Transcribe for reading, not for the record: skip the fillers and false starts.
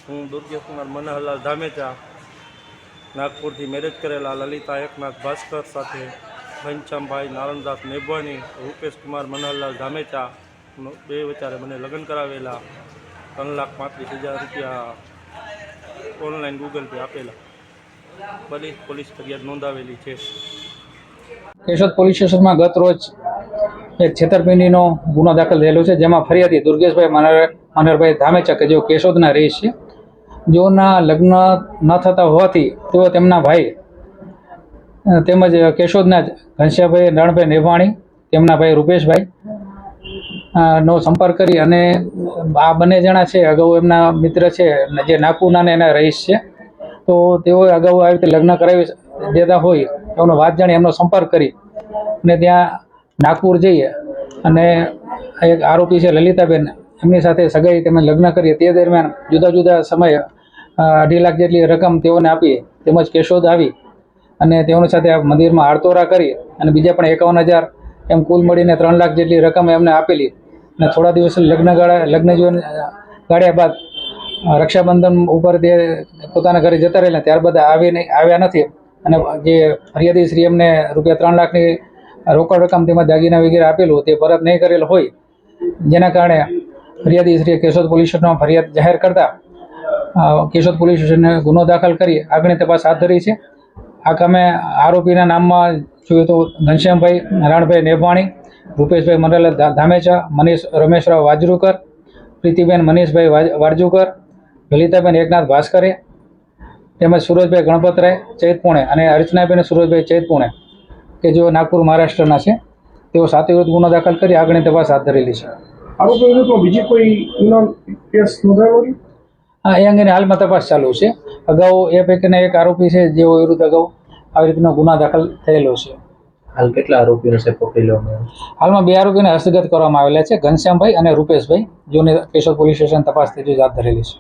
હું દુર્ગેશ કુમાર મનહરલાલ ધામેચા નાગપુરથી મેરેજ કરેલા લલિતા એકનાથ ભાસ્કર સાથે ઘનશ્યામભાઈ નારણદાસ નેભવાની રૂપેશ કુમાર મનહરલાલ ધામેચા બે વચારે મને લગ્ન કરાવેલા 3,35,000 રૂપિયા ઓનલાઈન ગૂગલ પે આપેલા. પોલીસ ફરિયાદ નોંધાવેલી છે. કેશોદ પોલીસ સ્ટેશનમાં ગત રોજ એક છેતરપિંડીનો ગુનો દાખલ થયેલો છે, જેમાં ફરિયાદી દુર્ગેશભાઈ મનહરભાઈ ધામેચા કે જેઓ કેશોદના રહે છે, જેઓના લગ્ન ન થતા હોવાથી તેઓ તેમના ભાઈ તેમજ કેશોદના ઘનશ્યામભાઈ નારણભાઈ નેભાણી, તેમના ભાઈ રૂપેશભાઈ નો સંપર્ક કરી અને આ બંને જણા છે અગાઉ એમના મિત્ર છે જે નાગપુરના એના રહીશ છે, તો તેઓએ અગાઉ આવી રીતે લગ્ન કરાવી દેતા હોય એમનો વાત જાણી એમનો સંપર્ક કરી અને ત્યાં નાગપુર જઈએ અને એક આરોપી છે લલિતાબેન, એમની સાથે સગાઈ તેમજ લગ્ન કરીએ તે દરમિયાન જુદા જુદા સમયે 2.5 લાખ જેટલી રકમ તેઓને આપી, તેમજ કેશોદ આવી અને તેઓની સાથે મંદિરમાં આરતોરા કરી અને બીજા પણ 51,000 એમ કુલ મળીને 3 લાખ જેટલી રકમ એમને આપેલી. અને થોડા દિવસ લગ્ન જીવન ગાળ્યા બાદ રક્ષાબંધન ઉપર તે પોતાના ઘરે જતા રહેલા, ત્યારબાદ આવ્યા નથી અને જે ફરિયાદી શ્રી એમને રૂપિયા 3 લાખની રોકડ રકમ તેમજ દાગીના વગેરે આપેલું તે પરત નહીં કરેલ હોય, જેના કારણે ફરિયાદી શ્રીએ કેશોદ પોલીસ સ્ટેશનમાં ફરિયાદ જાહેર કરતા કેશોદ પોલીસ સ્ટેશને ગુનો દાખલ કરી આગળની તપાસ હાથ ધરી છે. આ કામે આરોપીના નામમાં જોઈએ તો ઘનશ્યામભાઈ નારણભાઈ નેભાણી, રૂપેશભાઈ મનહરલાલ ધામેચા, મનીષ રમેશરાવ વાજરૂકર, પ્રીતિબેન મનીષભાઈ વારજુકર, લલિતાબેન એકનાથ ભાસ્કરે, તેમજ સુરજભાઈ ગણપતરાય ચૈતપુણે અને અર્ચનાબેન સુરજભાઈ ચૈતપુણે કે જેઓ નાગપુર મહારાષ્ટ્રના છે, તેઓ સાથે વિરુદ્ધ ગુનો દાખલ કરી આગળની તપાસ હાથ ધરેલી છે. આરોપી વિરુદ્ધમાં બીજી કોઈ કેસ નોંધાયો છે? હા, એ અંગેની હાલમાં તપાસ ચાલુ છે. અગાઉ એ પૈકીના એક આરોપી છે જેઓ વિરુદ્ધ અગાઉ આવી રીતનો ગુના દાખલ થયેલો છે. હાલ કેટલા આરોપીઓને પકડી લેવામાં આવ્યા? હાલમાં 2 આરોપીને હસ્તગત કરવામાં આવેલા છે, ઘનશ્યામભાઈ અને રૂપેશભાઈ, જેઓને કેશોદ પોલીસ સ્ટેશન તપાસ તેજી હાથ ધરેલી છે.